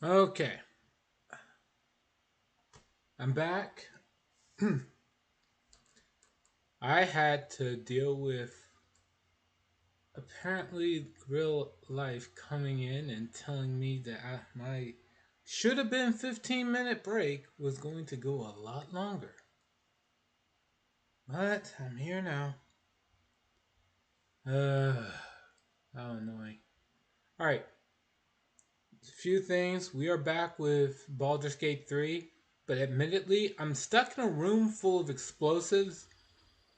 Okay, I'm back. I had to deal with apparently real life coming in and telling me that my should have been 15-minute break was going to go a lot longer. But I'm here now. How annoying. Alright, a few things. We are back with Baldur's Gate 3, but admittedly, I'm stuck in a room full of explosives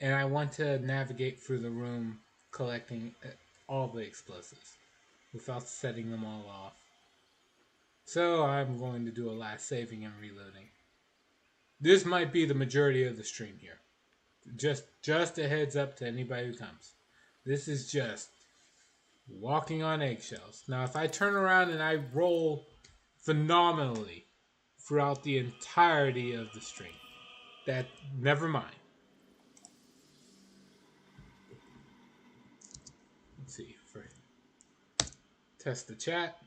and I want to navigate through the room collecting all the explosives without setting them all off. So I'm going to do a last saving and reloading. This might be the majority of the stream here. Just a heads up to anybody who comes. This is just walking on eggshells. Now, if I turn around and I roll phenomenally throughout the entirety of the stream, that never mind. Let's see. Test the chat.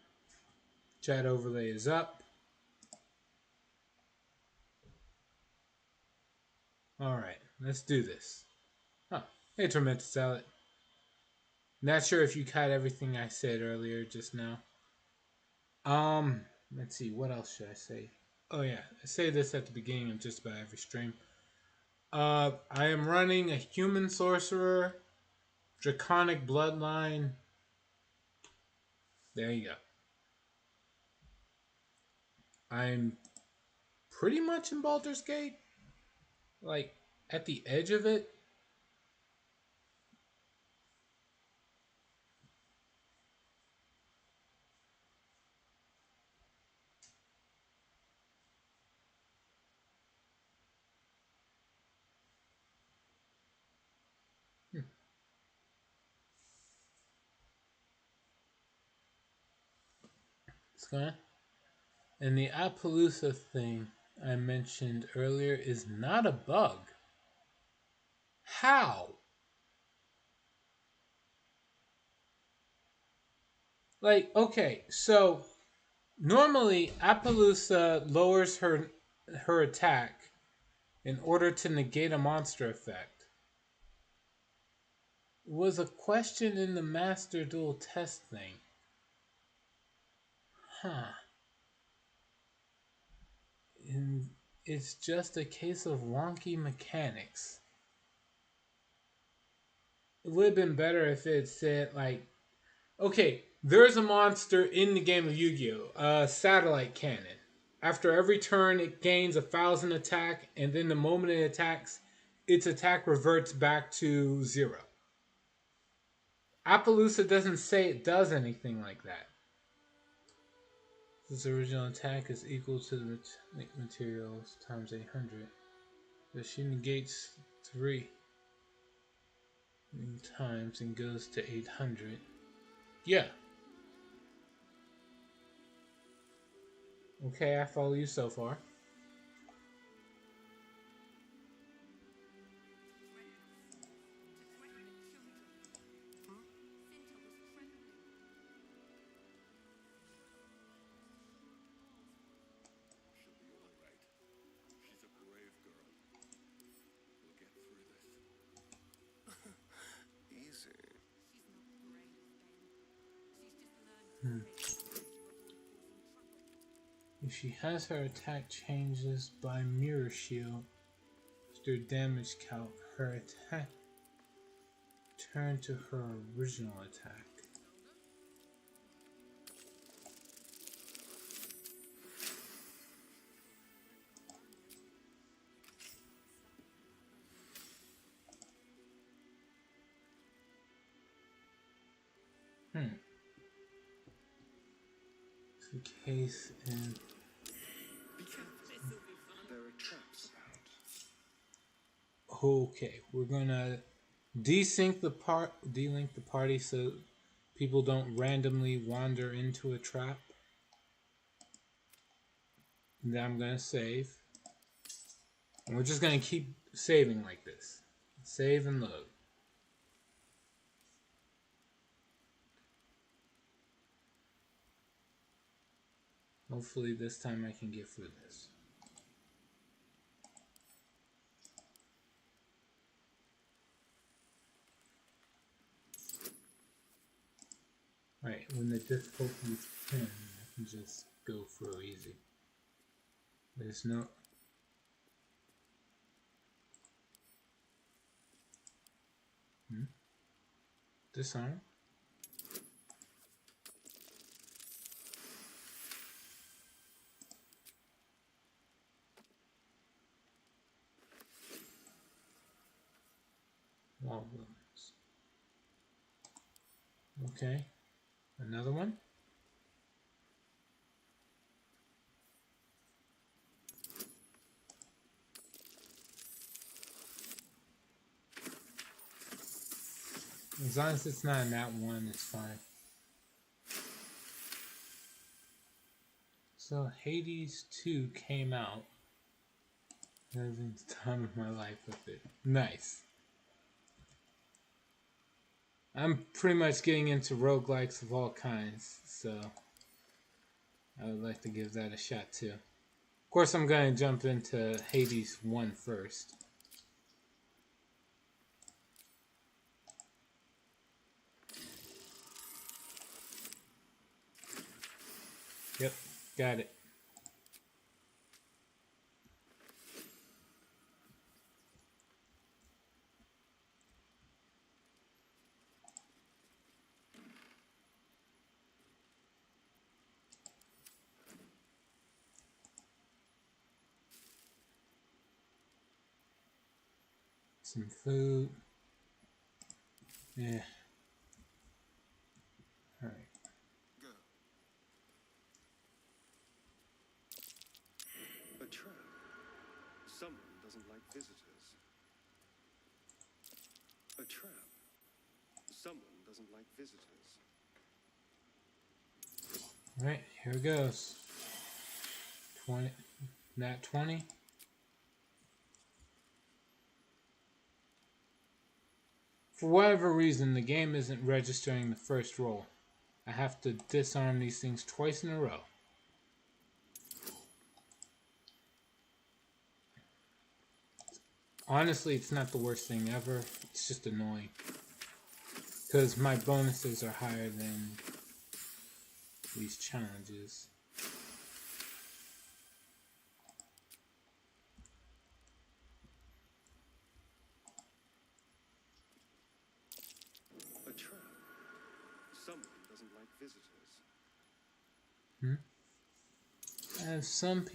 Chat overlay is up. Alright, let's do this. Huh. Hey, Tormented Salad. Not sure if you caught everything I said earlier just now. Let's see, what else should I say? Oh yeah, I say this at the beginning of just about every stream. I am running a human sorcerer, draconic bloodline. There you go. I'm pretty much in Baldur's Gate. Like, at the edge of it. It's gonna. And the Appaloosa thing I mentioned earlier is not a bug. How? Like, okay, so normally Appaloosa lowers her attack in order to negate a monster effect. Was a question in the Master Duel test thing. Huh. And it's just a case of wonky mechanics. It would have been better if it said, like, okay, there's a monster in the game of Yu-Gi-Oh! Satellite Cannon. After every turn, it gains 1,000 attack, and then the moment it attacks, its attack reverts back to 0. Appaloosa doesn't say it does anything like that. This original attack is equal to the materials times 800. But she negates 3 times and goes to 800. Yeah. Okay, I follow you so far. If she has her attack changes by mirror shield, after damage calc, her attack turn to her original attack. It's the case in. There are traps about. Okay, we're gonna delink the party so people don't randomly wander into a trap. And then I'm gonna save. And we're just gonna keep saving like this. Save and load. Hopefully this time I can get through this. Right, when the difficulty is 10, I can just go through easy. There's no... Disarm? Wall balloons. Okay. Another one? As long as it's not in that one, it's fine. So Hades 2 came out. Having the time of my life with it. Nice. I'm pretty much getting into roguelikes of all kinds, so I would like to give that a shot too. Of course, I'm going to jump into Hades 1 first. Yep, got it. Some food. Yeah. Alright. Go. A trap. Someone doesn't like visitors. A trap. Someone doesn't like visitors. Alright, here it goes. 20. Nat 20. For whatever reason, the game isn't registering the first roll. I have to disarm these things twice in a row. Honestly, it's not the worst thing ever. It's just annoying. Because my bonuses are higher than these challenges. A trap. Someone doesn't like visitors. I have seen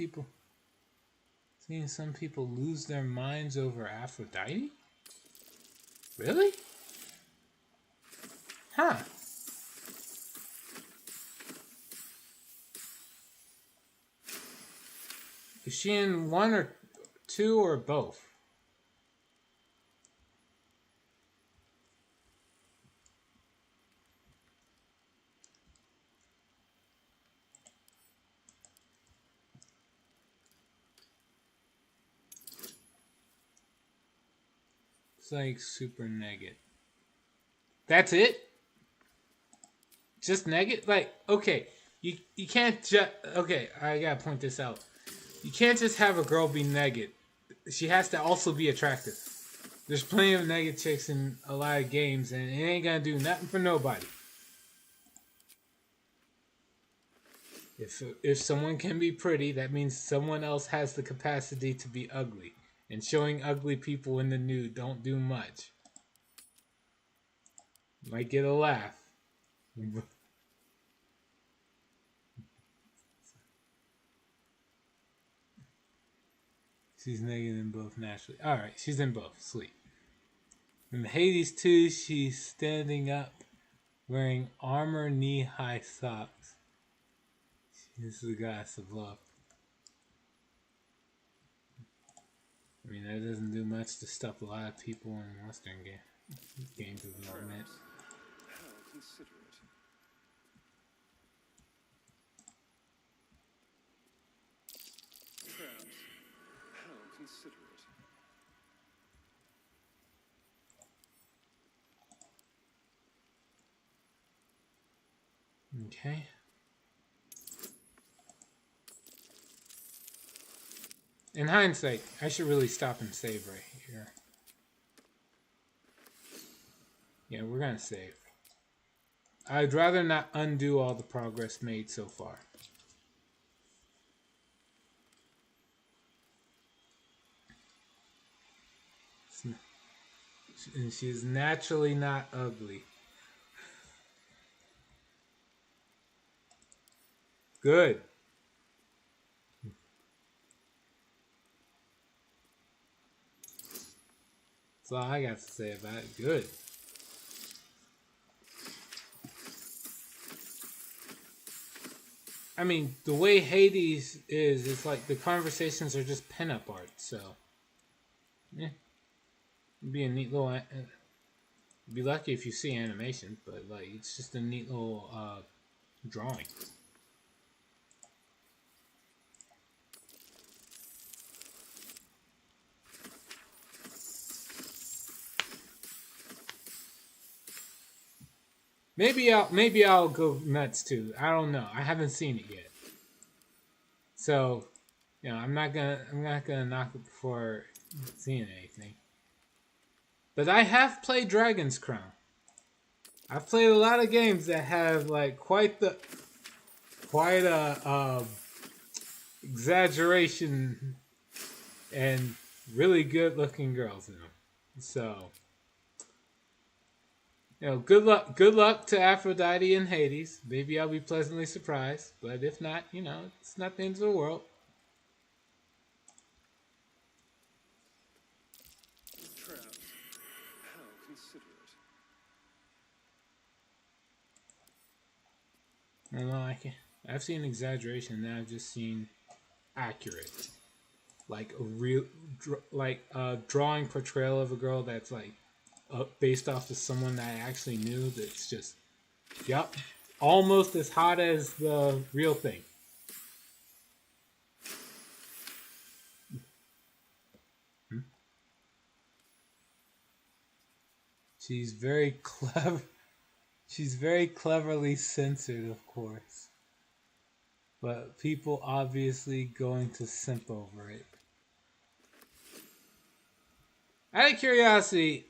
some people lose their minds over Aphrodite? Really? Huh. Is she in one or two or both? It's like super negative. That's it? Just negative? Like, okay, you can't just... Okay, I gotta point this out. You can't just have a girl be negative. She has to also be attractive. There's plenty of negative chicks in a lot of games, and it ain't gonna do nothing for nobody. If someone can be pretty, that means someone else has the capacity to be ugly. And showing ugly people in the nude don't do much. Might get a laugh. She's negative in both naturally. Alright, she's in both. Sweet. In Hades 2, she's standing up wearing armor knee-high socks. This is a goddess of love. I mean, that doesn't do much to stop a lot of people in Western game development. How considerate. Traps. How considerate. Okay. In hindsight, I should really stop and save right here. Yeah, we're gonna save. I'd rather not undo all the progress made so far. And she's naturally not ugly. Good. That's all I got to say about it. Good. I mean, the way Hades is, it's like the conversations are just pinup art. So, yeah, it'd be a neat little. Be lucky if you see animation, but like it's just a neat little drawing. Maybe I'll go nuts too. I don't know. I haven't seen it yet, so I'm not gonna knock it before seeing anything. But I have played Dragon's Crown. I've played a lot of games that have like quite a exaggeration and really good looking girls in them. So good luck to Aphrodite and Hades. Maybe I'll be pleasantly surprised, but if not, it's not the end of the world. Traps. How considerate. I don't know. I've seen exaggeration. Now I've just seen accurate, like a real, like a drawing portrayal of a girl that's like based off of someone that I actually knew. That's just, yep, almost as hot as the real thing. Hmm? She's very clever. She's very cleverly censored, of course. But people obviously going to simp over it. Out of curiosity,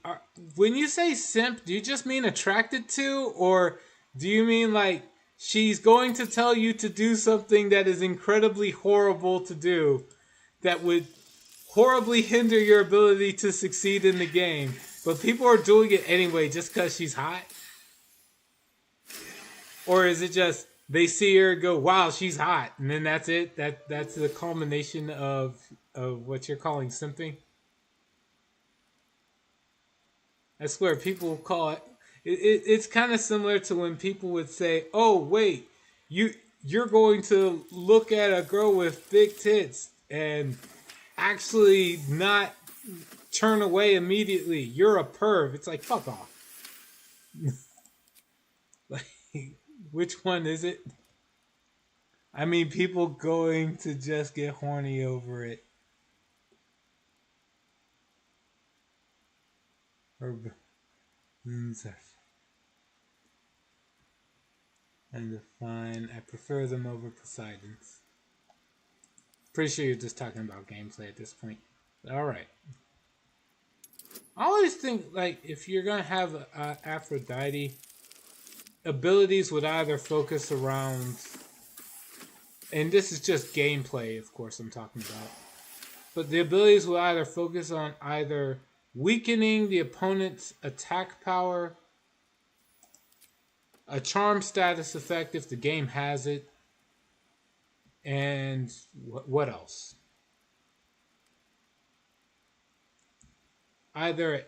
when you say simp, do you just mean attracted to, or do you mean like she's going to tell you to do something that is incredibly horrible to do, that would horribly hinder your ability to succeed in the game, but people are doing it anyway just because she's hot? Or is it just they see her go, wow, she's hot, and then that's it? That's the culmination of what you're calling simping? I swear, people call it's kind of similar to when people would say, "Oh, wait, you're going to look at a girl with big tits and actually not turn away immediately. You're a perv." It's like, fuck off. Like, which one is it? I mean, people going to just get horny over it. Or and fine. I prefer them over Poseidon's. Pretty sure you're just talking about gameplay at this point. All right. I always think like if you're gonna have Aphrodite, abilities would either focus around, and this is just gameplay, of course, I'm talking about. But the abilities will either focus on either weakening the opponent's attack power, a charm status effect if the game has it, and what else? Either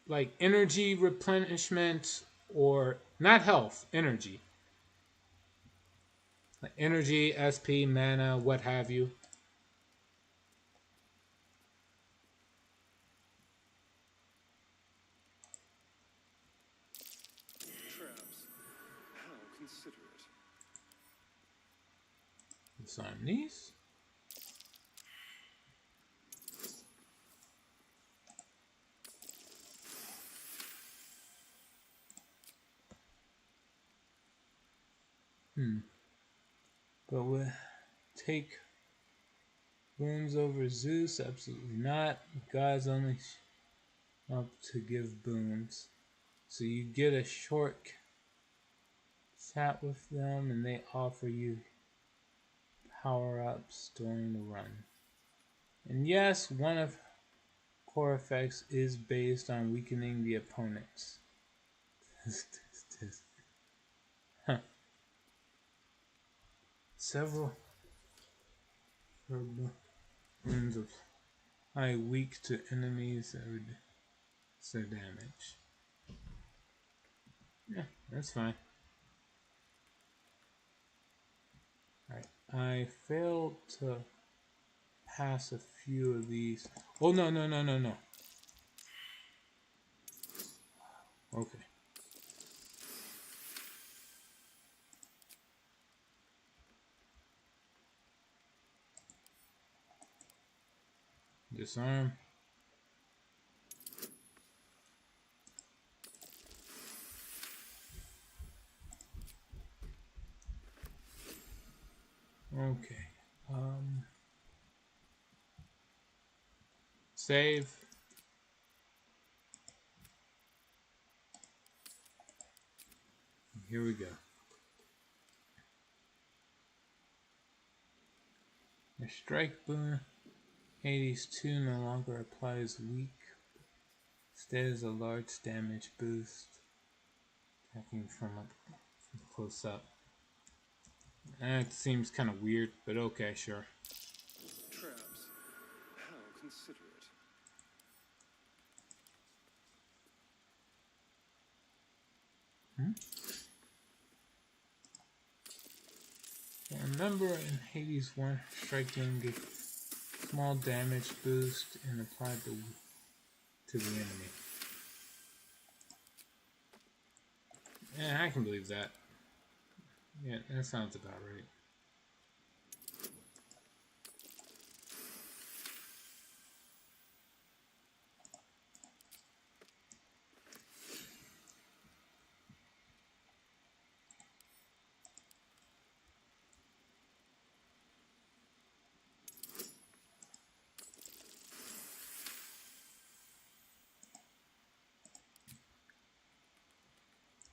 like energy replenishment, or not health, energy. Like energy, SP, mana, what have you. Traps. How considerate. It's on these. But we'll take Booms over Zeus? Absolutely not. Gods only up to give booms. So you get a short chat with them and they offer you power-ups during the run. And yes, one of core effects is based on weakening the opponents. Huh. Several runes of high weak to enemies that would so damage. Yeah, that's fine. Alright, I failed to pass a few of these. Oh, no, no, no, no, no. Okay. Disarm. Okay. Save. Here we go. A strike boon. Hades 2 no longer applies weak. Instead is a large damage boost. Attacking from close up. It seems kind of weird, but okay, sure. Traps. How considerate. Remember in Hades 1, strike boon gave small damage boost and applied to the enemy. Yeah, I can believe that. Yeah, that sounds about right.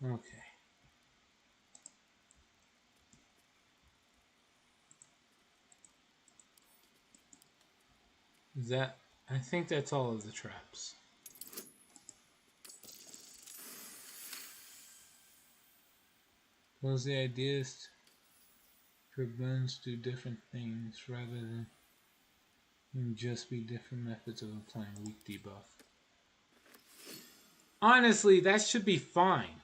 Okay. That, I think that's all of the traps. Because the idea is for boons to do different things rather than just be different methods of applying weak debuff. Honestly, that should be fine.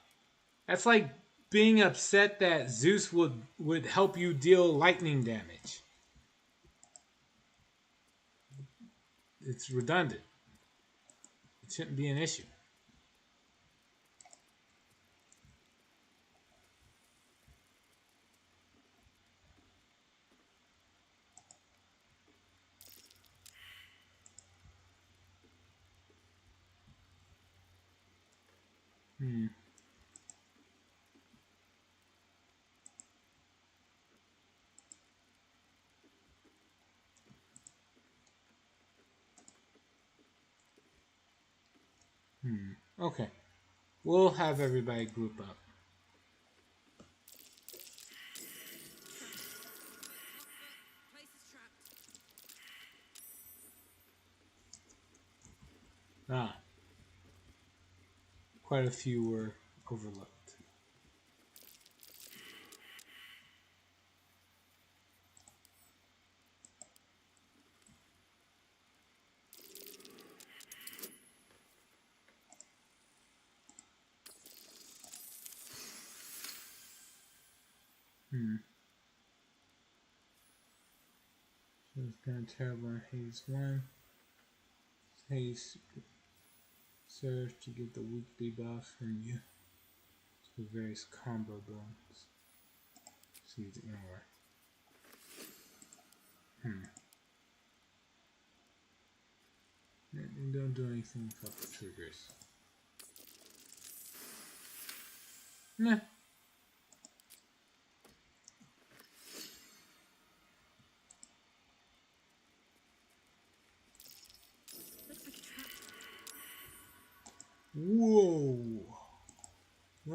That's like being upset that Zeus would help you deal lightning damage. It's redundant. It shouldn't be an issue. Hmm. Okay. We'll have everybody group up. Ah. Quite a few were overlooked. So it's kind of terrible on Haze 1. Haze serves to get the weak debuff from you. So various combo bones. See the anywhere. And don't do anything without the triggers. Nah.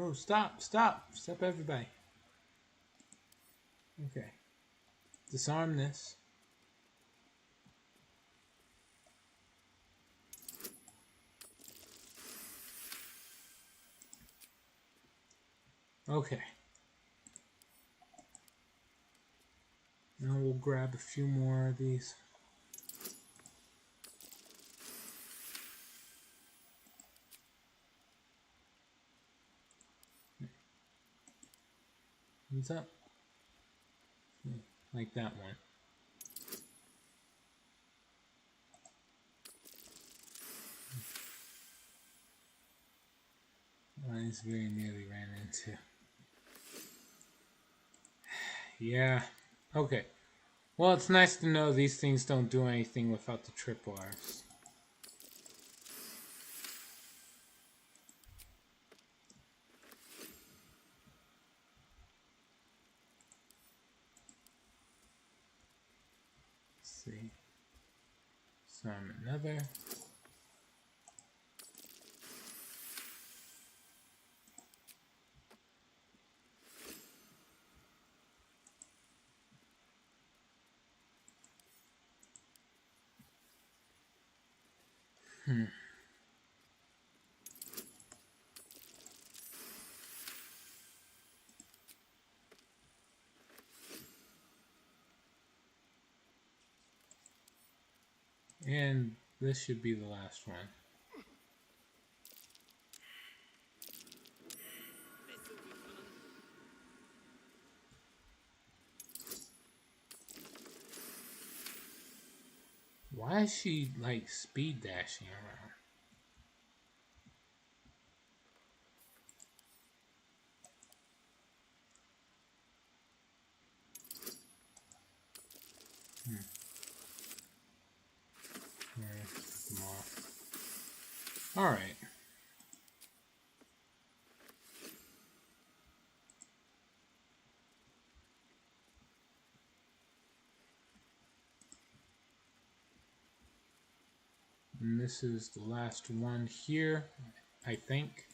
No, stop, stop, stop, everybody. Okay. Disarm this. Okay. Now we'll grab a few more of these. What's up? Like that one. Mine's very nearly ran into. Yeah. Okay. Well, it's nice to know these things don't do anything without the tripwires. Let's see. Disarm another. And this should be the last one. Why is she like speed dashing around? Come on. All right. And this is the last one here, I think.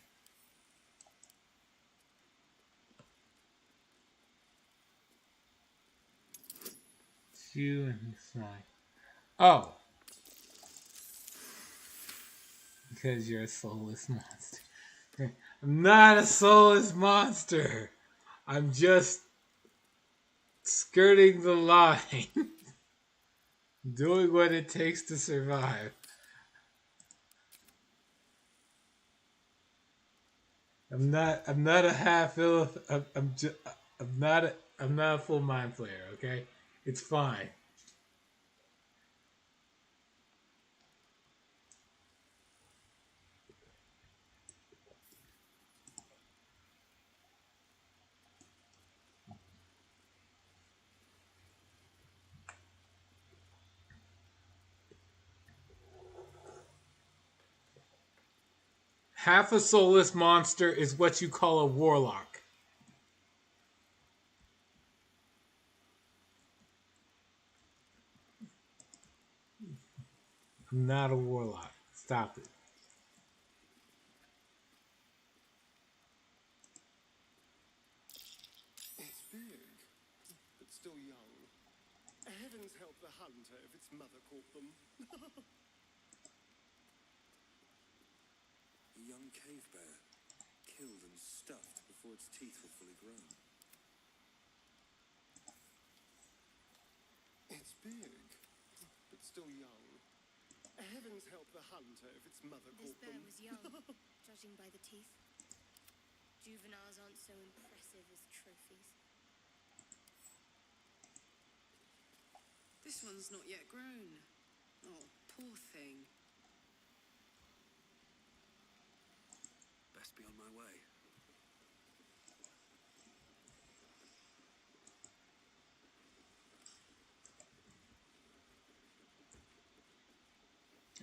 It's you and Sly. Oh, because you're a soulless monster. I'm not a soulless monster. I'm just skirting the line, doing what it takes to survive. I'm not a half ill. I'm not a full mind player. Okay, it's fine. Half a soulless monster is what you call a warlock. I'm not a warlock. Stop it. It's big, but still young. Heavens help the hunter if its mother caught them. A young cave bear, killed and stuffed before its teeth were fully grown. It's big, but still young. Heavens help the hunter if its mother This caught bear them. was young, judging by the teeth. Juveniles aren't so impressive as trophies. This one's not yet grown. Oh, poor thing. Best be on my way.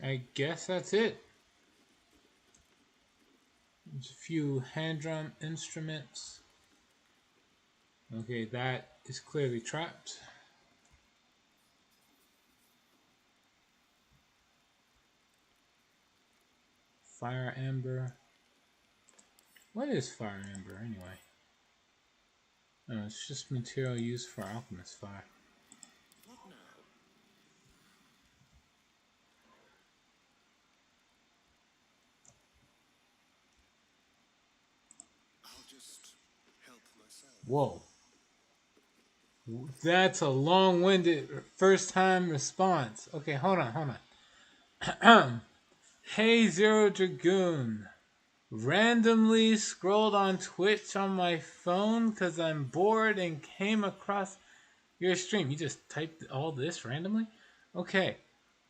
I guess that's it. There's a few hand drum instruments. Okay, that is clearly trapped. Fire amber. What is Fire Ember anyway? Oh, it's just material used for alchemist fire. What now? I'll just help myself. Whoa. That's a long-winded first-time response. Okay, hold on. Hey, Zero Dragoon. Randomly scrolled on Twitch on my phone because I'm bored and came across your stream. You just typed all this randomly? Okay.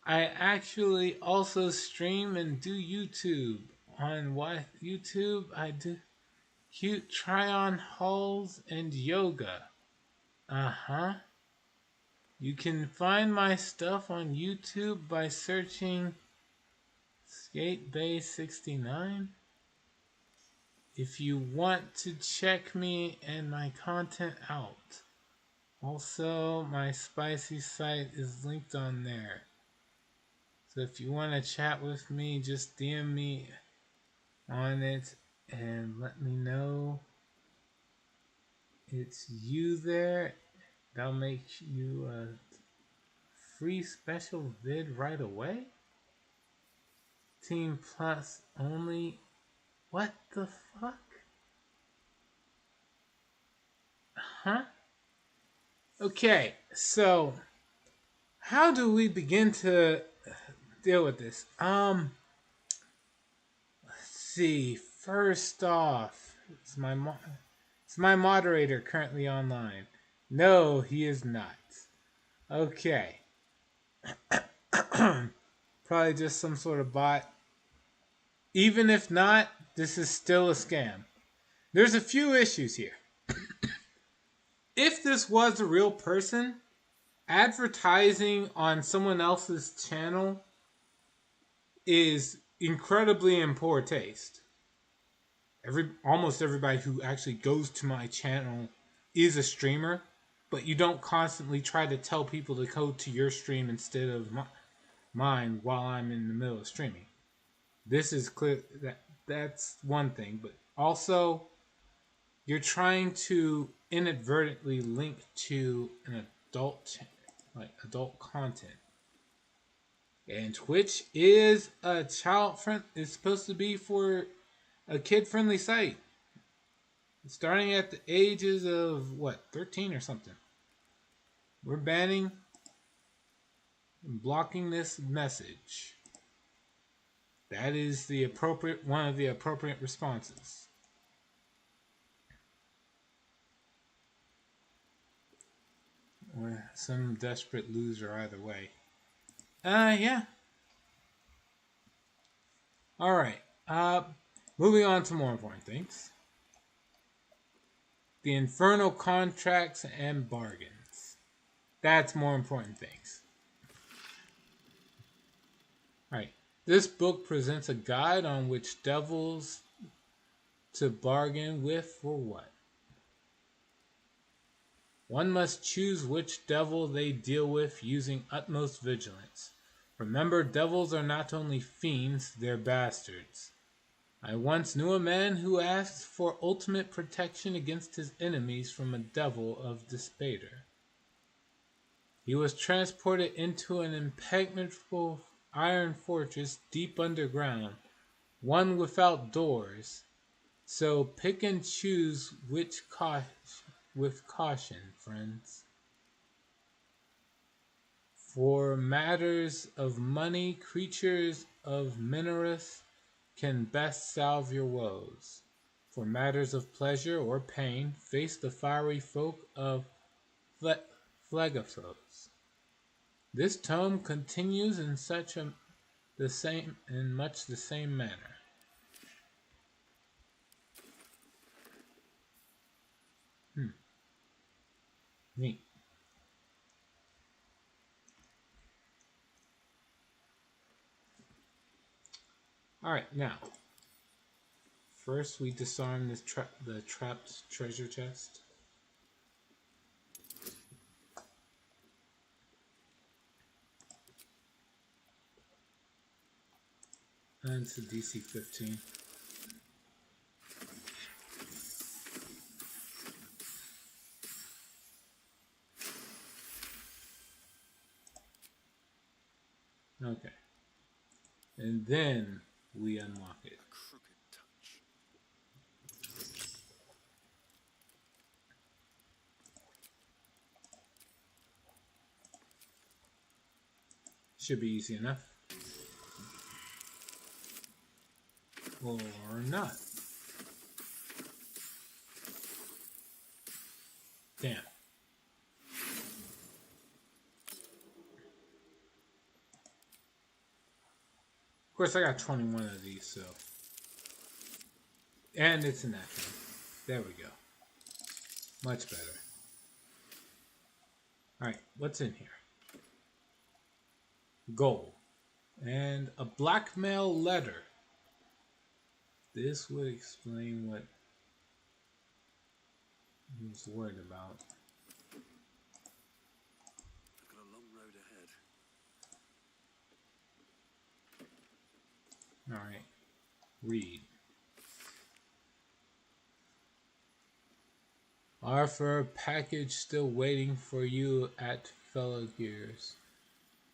I actually also stream and do YouTube. On what YouTube? I do cute try-on hauls and yoga. Uh-huh. You can find my stuff on YouTube by searching SkateBay69. If you want to check me and my content out. Also, my spicy site is linked on there. So if you want to chat with me, just DM me on it and let me know it's you there. That'll make you a free special vid right away. Team Plus only. What the fuck? Huh? Okay, so how do we begin to deal with this? Let's see. First off, is my moderator currently online? No, he is not. Okay. Probably just some sort of bot. Even if not, this is still a scam. There's a few issues here. If this was a real person, advertising on someone else's channel is incredibly in poor taste. Almost everybody who actually goes to my channel is a streamer, but you don't constantly try to tell people to go to your stream instead of mine while I'm in the middle of streaming. This is clear that's one thing, but also you're trying to inadvertently link to an adult content. And Twitch is a it's supposed to be for a kid-friendly site. Starting at the ages of, 13 or something. We're banning and blocking this message. That is one of the appropriate responses. Or some desperate loser either way. Yeah. Alright. Moving on to more important things. The infernal contracts and bargains. That's more important things. Alright. This book presents a guide on which devils to bargain with for what. One must choose which devil they deal with using utmost vigilance. Remember, devils are not only fiends, they're bastards. I once knew a man who asked for ultimate protection against his enemies from a devil of despair. He was transported into an impenetrable iron fortress deep underground, one without doors. So pick and choose with caution, friends. For matters of money, creatures of Minorith can best salve your woes. For matters of pleasure or pain, face the fiery folk of Phlegethos. This tome continues in much the same manner. Neat. All right, now. First, we disarm the trapped treasure chest. And it's a DC 15. Okay. And then we unlock it. A crooked touch. Should be easy enough. Or not. Damn. Of course, I got 21 of these, so. And it's a natural. There we go. Much better. Alright, what's in here? Gold. And a blackmail letter. This would explain what he was worried about. I've got a long road ahead. Alright. Read. Arthur, package still waiting for you at Fellow Gears.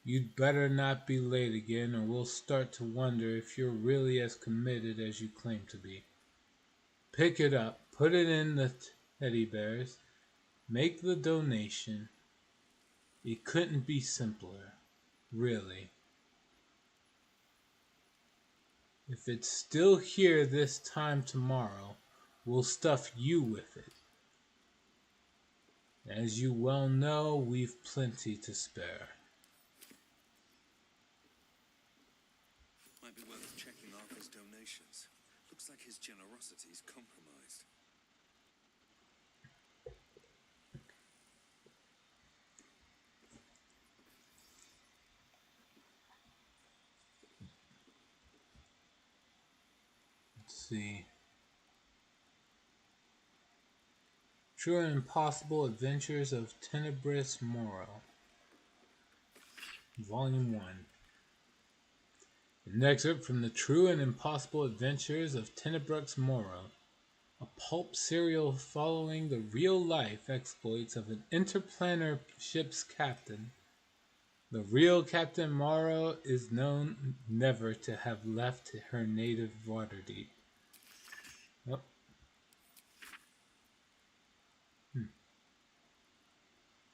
You'd better not be late again, or we'll start to wonder if you're really as committed as you claim to be. Pick it up, put it in the teddy bears, make the donation. It couldn't be simpler, really. If it's still here this time tomorrow, we'll stuff you with it. As you well know, we've plenty to spare. Might be worth checking Arthur's donations. Looks like his generosity's compromised. Let's see. True and Impossible Adventures of Tenebris Morrow. Volume 1. An excerpt from the True and Impossible Adventures of Tenebris Morrow, a pulp serial following the real-life exploits of an interplanar ship's captain. The real Captain Morrow is known never to have left her native Waterdeep. Oh.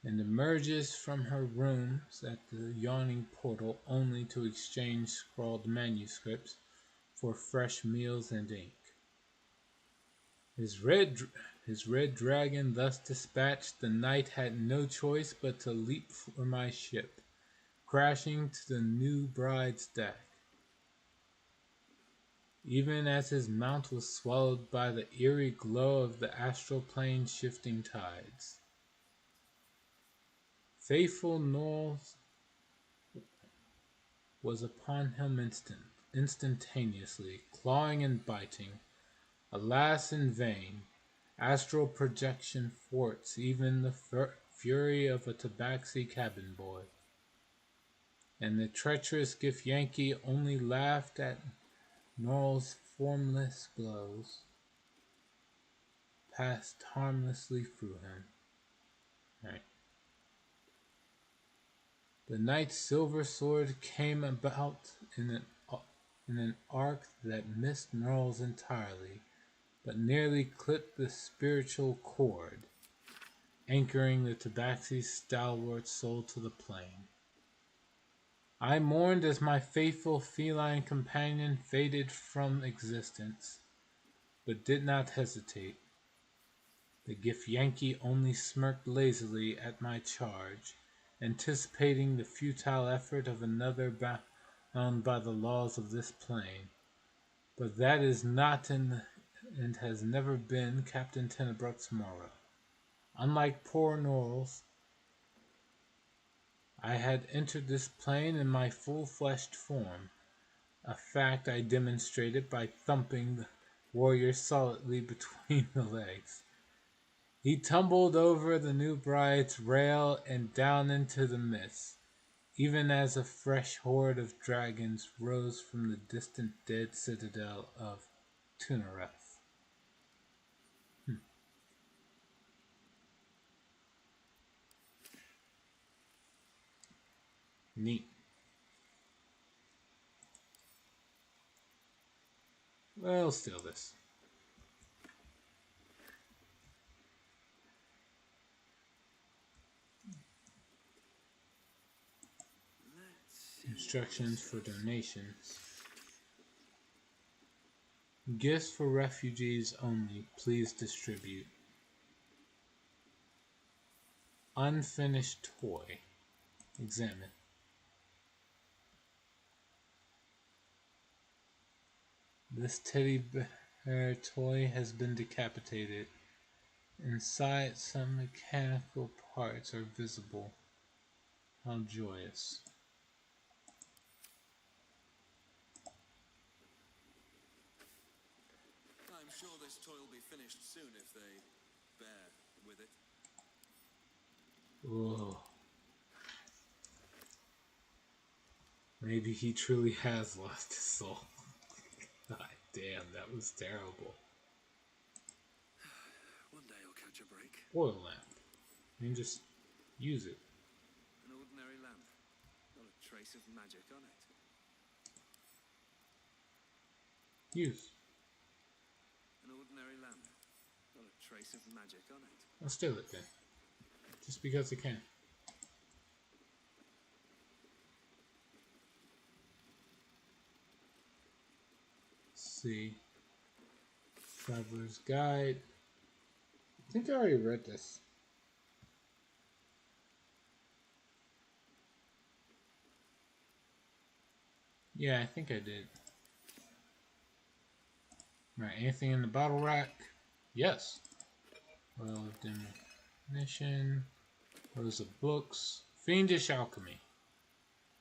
And emerges from her rooms at the yawning portal only to exchange scrawled manuscripts for fresh meals and ink. His red dragon thus dispatched, the knight had no choice but to leap for my ship, crashing to the new bride's deck. Even as his mount was swallowed by the eerie glow of the astral plane's shifting tides. Faithful Knowles was upon him instantaneously, clawing and biting. Alas, in vain. Astral projection thwarts even the fury of a tabaxi cabin boy. And the treacherous Githyanki only laughed at Knowles' formless blows, passed harmlessly through him. Right. The knight's silver sword came about in an arc that missed Knowles entirely, but nearly clipped the spiritual cord, anchoring the tabaxi's stalwart soul to the plain. I mourned as my faithful feline companion faded from existence, but did not hesitate. The Githyanki only smirked lazily at my charge, anticipating the futile effort of another bound by the laws of this plane. But that is not and has never been Captain Tenebris Morrow. Unlike poor Knowles, I had entered this plane in my full-fleshed form, a fact I demonstrated by thumping the warrior solidly between the legs. He tumbled over the new bride's rail and down into the mist, even as a fresh horde of dragons rose from the distant dead citadel of Tunareth. Neat. Well, steal this. Let's see what Instructions this for says. donations. Gifts for refugees only. Please distribute. Unfinished toy. Examine. This teddy bear toy has been decapitated. Inside, some mechanical parts are visible. How joyous. I'm sure this toy will be finished soon if they bear with it. Whoa. Maybe he truly has lost his soul. God damn, that was terrible. One day I'll catch a break. Oil lamp. You can just use it. An ordinary lamp. Not a trace of magic on it. Use. An ordinary lamp. Not a trace of magic on it. I'll steal it then. Just because I can. See. Traveler's Guide. I think I already read this. Yeah, I think I did. Alright, anything in the bottle rack? Yes. Well, definition. Rows of books. Fiendish Alchemy.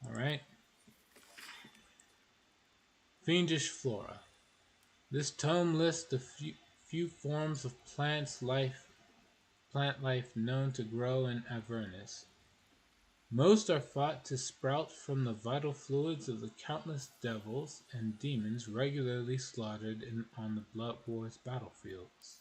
Alright. Fiendish Flora. This tome lists the few forms of plant life known to grow in Avernus. Most are thought to sprout from the vital fluids of the countless devils and demons regularly slaughtered on the Blood Wars battlefields.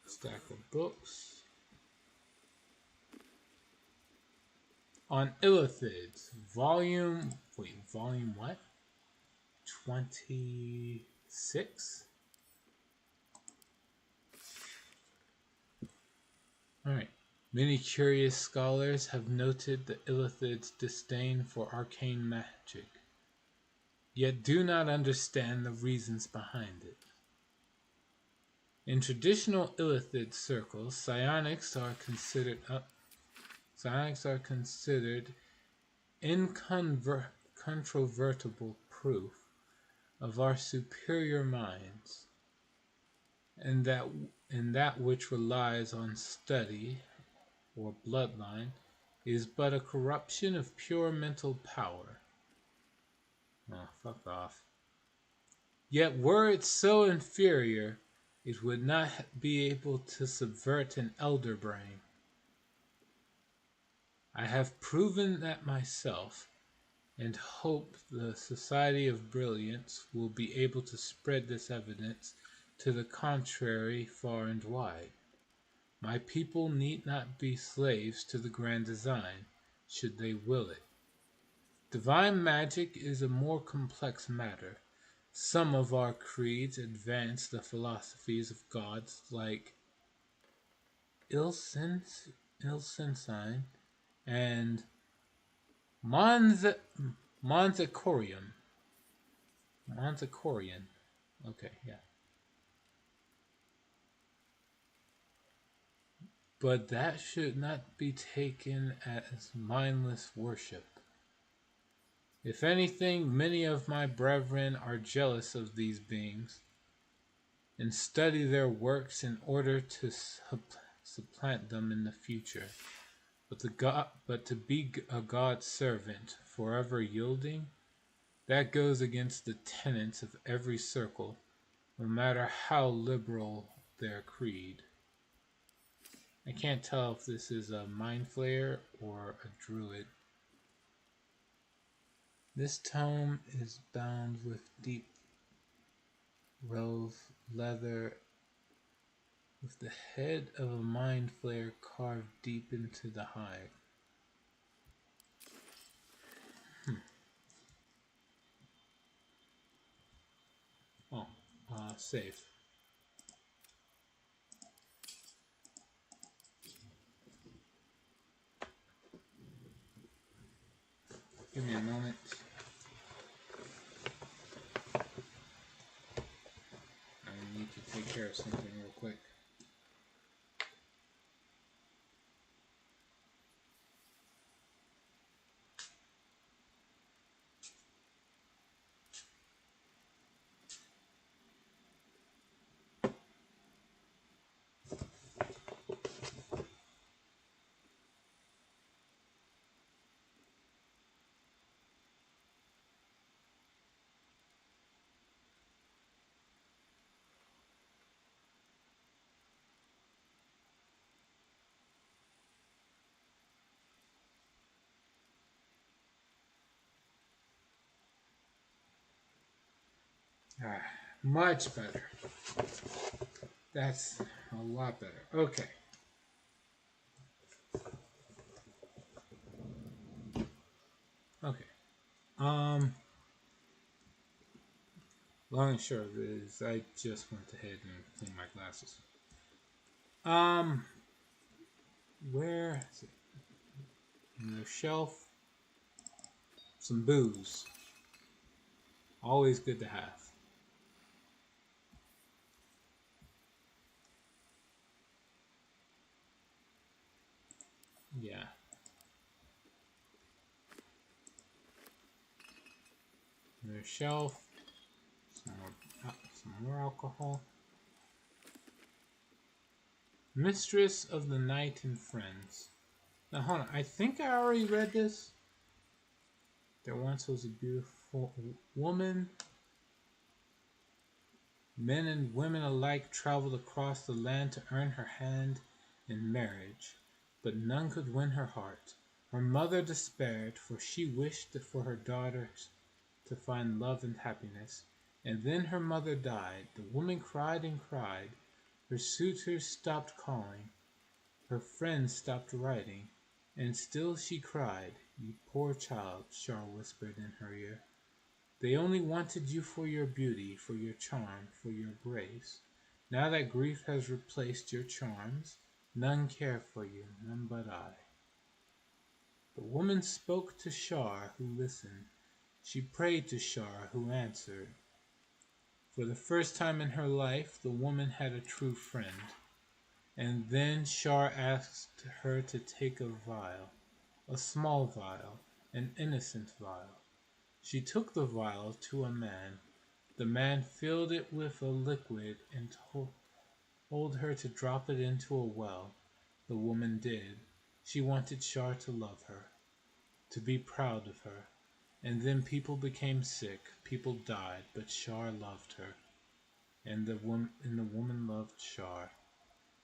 Stack of books. On Illithids, volume what? 26? Alright. Many curious scholars have noted the Illithid's disdain for arcane magic, yet do not understand the reasons behind it. In traditional Illithid circles, psionics are considered incontrovertible proof of our superior minds, and that which relies on study or bloodline is but a corruption of pure mental power. Oh, fuck off. Yet were it so inferior, it would not be able to subvert an elder brain. I have proven that myself, and hope the Society of Brilliance will be able to spread this evidence to the contrary far and wide. My people need not be slaves to the grand design, should they will it. Divine magic is a more complex matter. Some of our creeds advance the philosophies of gods like Ilsensine and Monzicorium. Monzicorian. Okay, yeah. But that should not be taken as mindless worship. If anything, many of my brethren are jealous of these beings and study their works in order to supplant them in the future. But to be a God's servant, forever yielding, that goes against the tenets of every circle, no matter how liberal their creed. I can't tell if this is a mind flayer or a druid. This tome is bound with deep rove leather with the head of a mind flayer carved deep into the hide. Oh, save. Give me a moment. I need to take care of something real quick. Ah, much better. That's a lot better. Okay. Okay. Long and short of it is I just went ahead and cleaned my glasses. Where is it? In the shelf, some booze. Always good to have. Yeah. In the shelf, some more alcohol. Mistress of the Night and Friends. Now hold on, I think I already read this. There once was a beautiful woman. Men and women alike traveled across the land to earn her hand in marriage, but none could win her heart. Her mother despaired, for she wished for her daughters to find love and happiness. And then her mother died. The woman cried and cried. Her suitors stopped calling. Her friends stopped writing. And still she cried. You poor child, Shar whispered in her ear. They only wanted you for your beauty, for your charm, for your grace. Now that grief has replaced your charms, none care for you, none but I. The woman spoke to Shar, who listened. She prayed to Shar, who answered. For the first time in her life, the woman had a true friend. And then Shar asked her to take a vial, a small vial, an innocent vial. She took the vial to a man. The man filled it with a liquid and told her to drop it into a well. The woman did. She wanted Shar to love her, to be proud of her. And then people became sick, people died, but Shar loved her, and the woman loved Shar.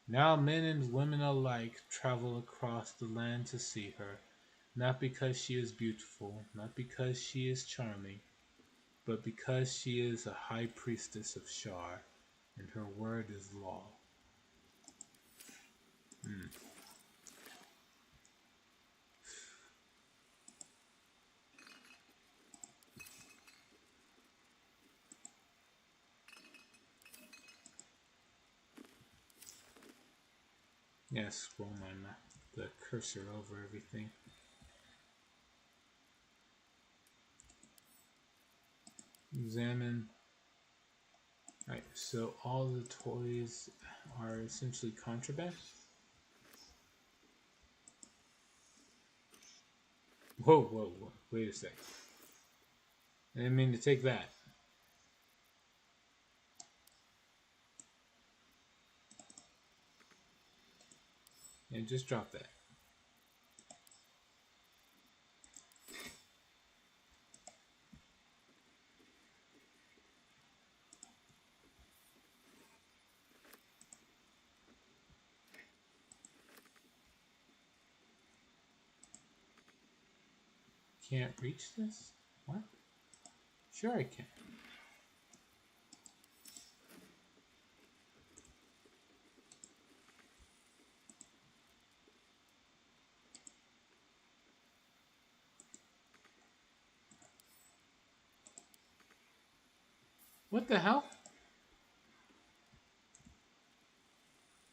Now men and women alike travel across the land to see her, not because she is beautiful, not because she is charming, but because she is a high priestess of Shar, and her word is law. Mm. Yeah, scroll the cursor over everything. Examine. Alright, so all the toys are essentially contraband. Whoa, whoa, whoa. Wait a sec. I didn't mean to take that. And just drop that. Can't reach this? What? Sure I can. What the hell?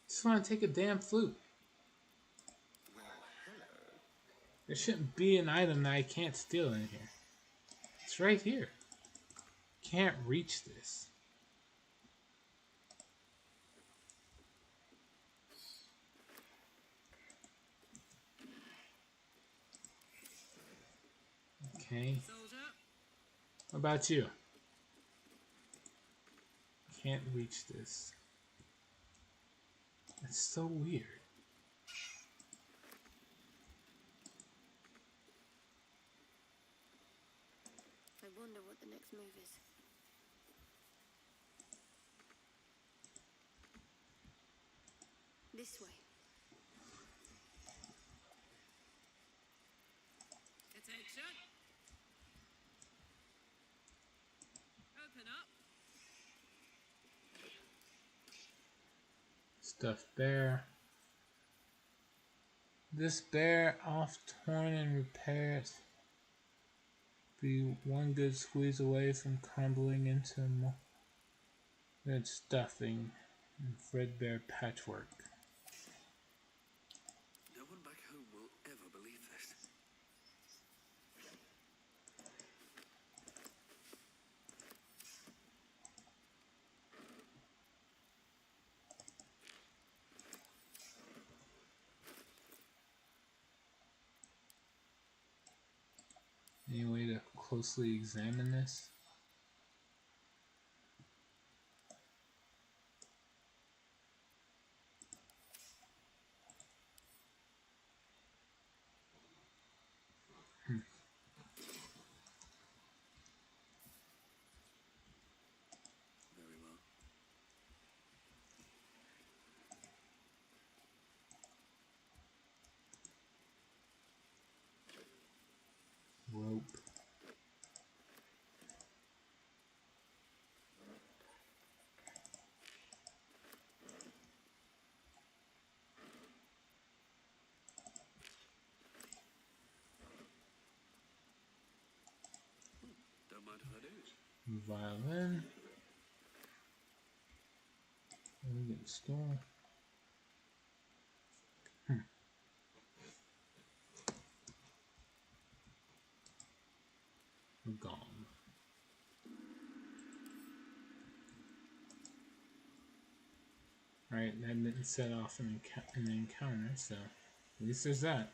Just want to take a damn flute. Well, hello. There shouldn't be an item that I can't steal in here. It's right here. Can't reach this. Okay. Soldier. What about you? Can't reach this. It's so weird. I wonder what the next move is. This way. Attention. Open up. Stuffed bear. This bear off torn and repaired. Be one good squeeze away from crumbling into more red stuffing and threadbare patchwork. No one back home will ever believe this. Any way to closely examine this? Very well. Rope. Don't mind if I do. Violin. We get the store. We're gone. Alright, that didn't set off an encounter, so at least there's that.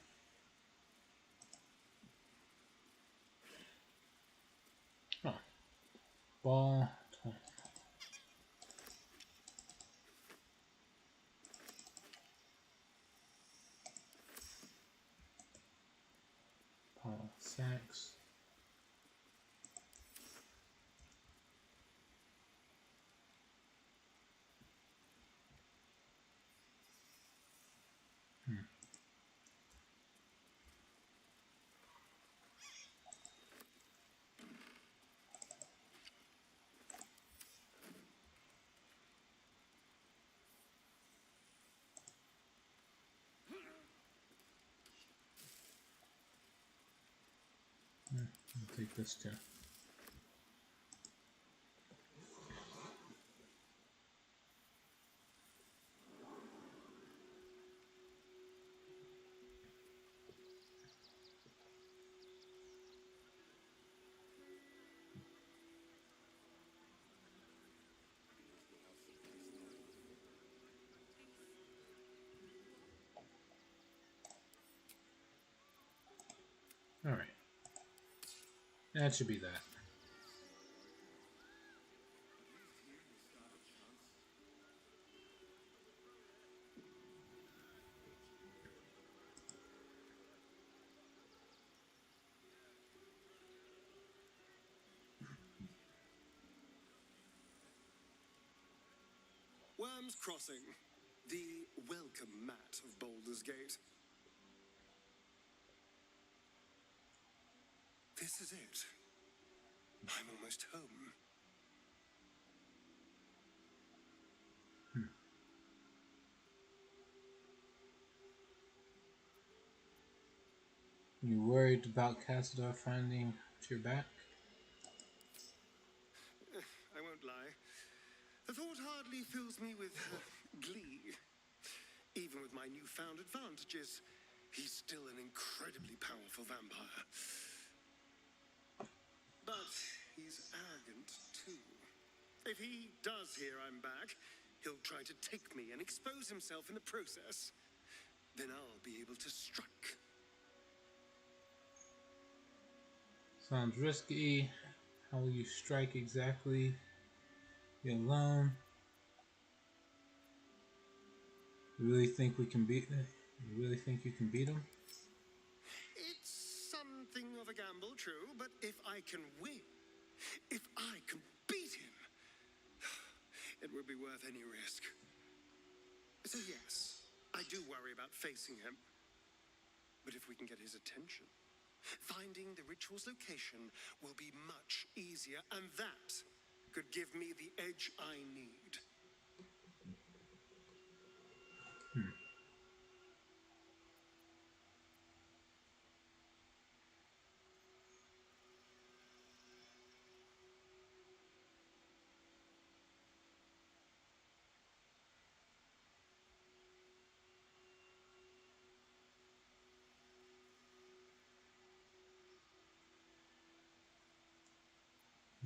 Oh. Ball. Paul Sachs. I'll take this too. Alright. That should be that. Worm's Crossing, the welcome mat of Baldur's Gate. This is it. I'm almost home. You worried about Cassador finding out your back? I won't lie. The thought hardly fills me with glee. Even with my newfound advantages, he's still an incredibly powerful vampire. But he's arrogant too. If he does hear I'm back, he'll try to take me and expose himself in the process. Then I'll be able to strike. Sounds risky. How will you strike exactly? You alone? You really think we can beat him? You really think you can beat him? It's something of a gamble, true, but if I can win, if I can beat him, it would be worth any risk. So yes, I do worry about facing him. But if we can get his attention, finding the ritual's location will be much easier, and that could give me the edge I need.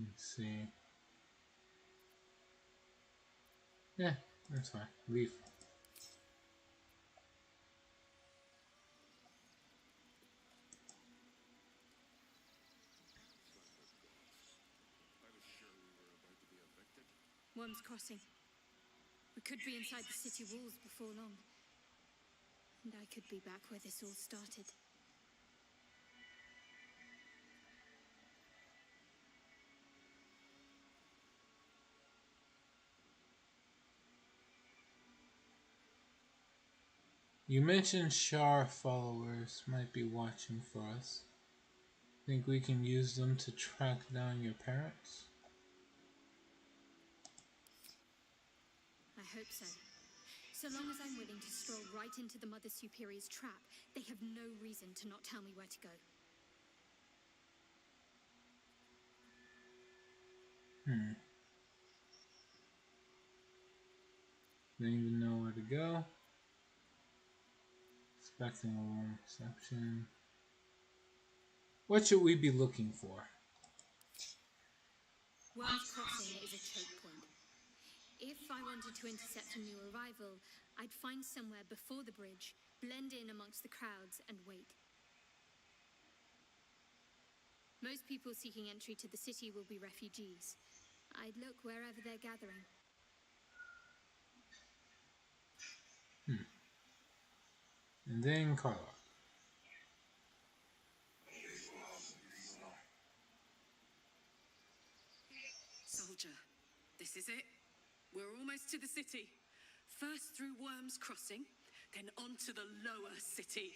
Let's see. Yeah, that's fine. Leave. Worm's Crossing. We could be inside the city walls before long. And I could be back where this all started. You mentioned Shar followers might be watching for us. Think we can use them to track down your parents? I hope so. So long as I'm willing to stroll right into the Mother Superior's trap, they have no reason to not tell me where to go. Don't even know where to go. Expecting a wrong reception. What should we be looking for? Worm's Crossing is a choke point. If I wanted to intercept a new arrival, I'd find somewhere before the bridge, blend in amongst the crowds, and wait. Most people seeking entry to the city will be refugees. I'd look wherever they're gathering. And then Carla. Soldier, this is it. We're almost to the city. First through Worm's Crossing, then on to the lower city.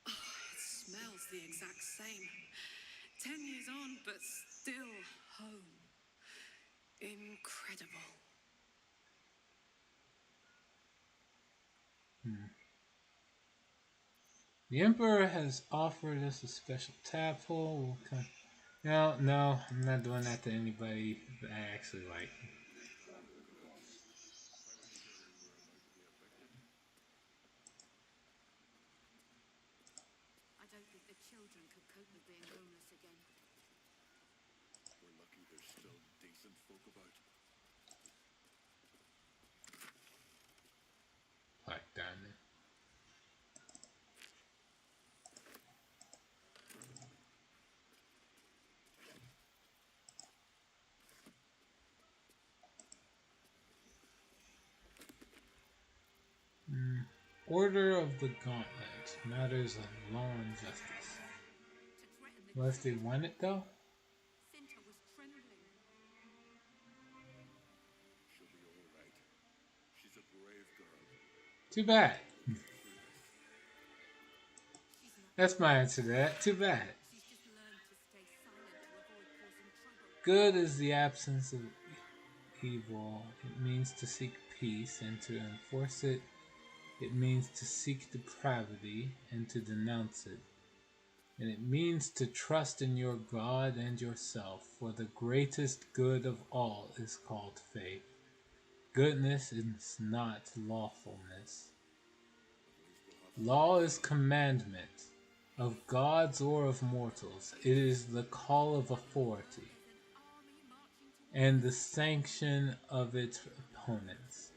Oh, it smells the exact same. 10 years on, but still home. Incredible. The Emperor has offered us a special tadpole. No, I'm not doing that to anybody that I actually like. I don't think the children could cope with being homeless again. We're lucky there's still decent folk about. Black Diamond. Order of the Gauntlet. Matters of law and justice. To threaten the What if they want it though? Cinta was trembling. She'll be all right. She's a brave girl. Too bad. She's not. That's my answer to that. Too bad. She's just learning. good is the absence of evil. It means to seek peace and to enforce it. It means to seek depravity and to denounce it. And it means to trust in your God and yourself, for the greatest good of all is called faith. Goodness is not lawfulness. Law is commandment, of gods or of mortals. It is the call of authority and the sanction of its opponents.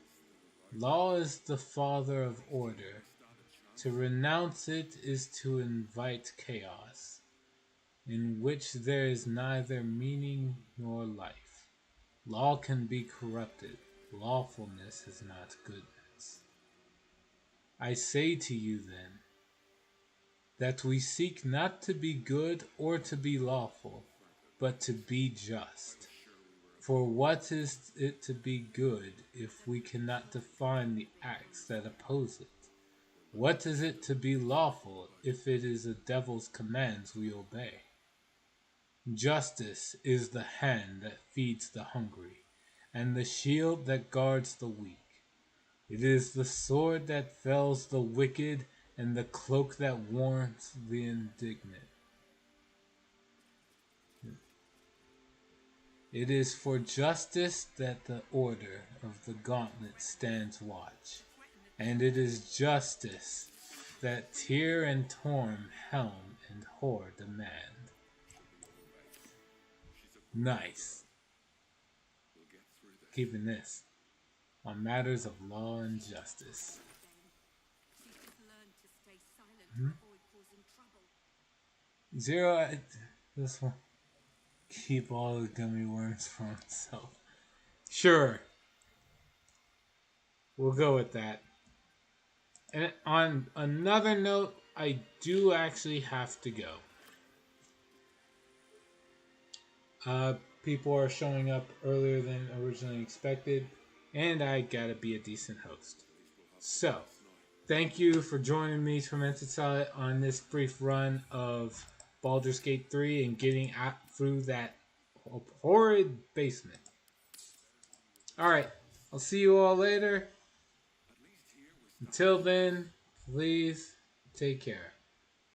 Law is the father of order. To renounce it is to invite chaos, in which there is neither meaning nor life. Law can be corrupted. Lawfulness is not goodness. I say to you then, that we seek not to be good or to be lawful, but to be just. For what is it to be good if we cannot define the acts that oppose it? What is it to be lawful if it is the devil's commands we obey? Justice is the hand that feeds the hungry, and the shield that guards the weak. It is the sword that fells the wicked, and the cloak that warns the indignant. It is for justice that the order of the gauntlet stands watch, and it is justice that tear and torn helm and whore demand. Nice. Keeping this on matters of law and justice. Zero, this one. Keep all the gummy worms for himself. Sure. We'll go with that. And on another note, I do actually have to go. People are showing up earlier than originally expected, and I gotta be a decent host. So, thank you for joining me, Tormented Solid, on this brief run of Baldur's Gate 3 and getting out through that horrid basement. Alright, I'll see you all later. Until then, please take care.